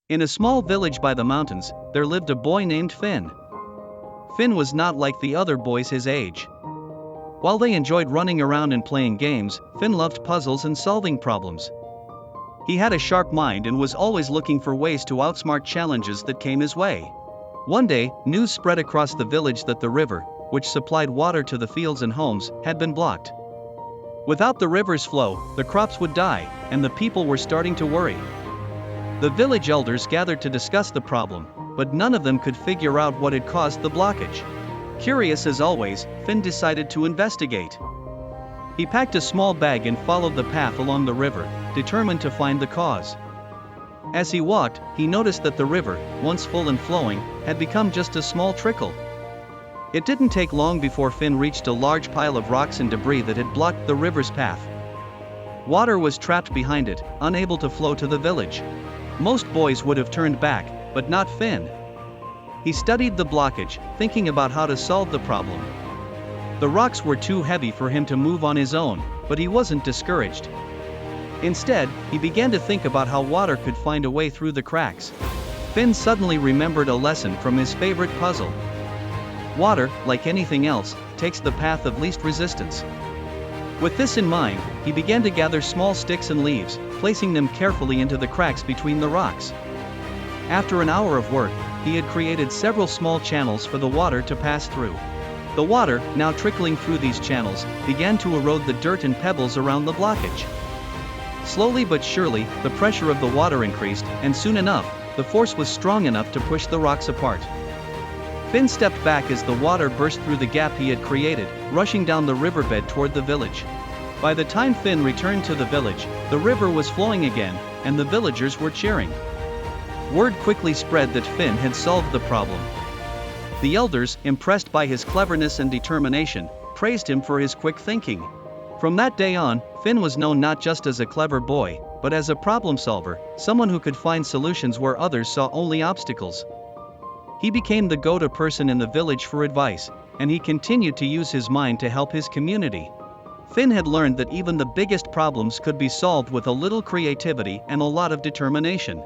In a small village by the mountains, there lived a boy named Finn. Finn was not like the other boys his age. While they enjoyed running around and playing games, Finn loved puzzles and solving problems. He had a sharp mind and was always looking for ways to outsmart challenges that came his way. One day, news spread across the village that the river, which supplied water to the fields and homes, had been blocked. Without the river's flow, the crops would die, and the people were starting to worry. The village elders gathered to discuss the problem, but none of them could figure out what had caused the blockage. Curious as always, Finn decided to investigate. He packed a small bag and followed the path along the river, determined to find the cause. As he walked, he noticed that the river, once full and flowing, had become just a small trickle. It didn't take long before Finn reached a large pile of rocks and debris that had blocked the river's path. Water was trapped behind it, unable to flow to the village. Most boys would have turned back, but not Finn. He studied the blockage, thinking about how to solve the problem. The rocks were too heavy for him to move on his own, but he wasn't discouraged. Instead, he began to think about how water could find a way through the cracks. Finn suddenly remembered a lesson from his favorite puzzle. Water, like anything else, takes the path of least resistance. With this in mind, he began to gather small sticks and leaves, placing them carefully into the cracks between the rocks. After an hour of work, he had created several small channels for the water to pass through. The water, now trickling through these channels, began to erode the dirt and pebbles around the blockage. Slowly but surely, the pressure of the water increased, and soon enough, the force was strong enough to push the rocks apart. Finn stepped back as the water burst through the gap he had created, rushing down the riverbed toward the village. By the time Finn returned to the village, the river was flowing again, and the villagers were cheering. Word quickly spread that Finn had solved the problem. The elders, impressed by his cleverness and determination, praised him for his quick thinking. From that day on, Finn was known not just as a clever boy, but as a problem solver, someone who could find solutions where others saw only obstacles. He became the go-to person in the village for advice, and he continued to use his mind to help his community. Finn had learned that even the biggest problems could be solved with a little creativity and a lot of determination.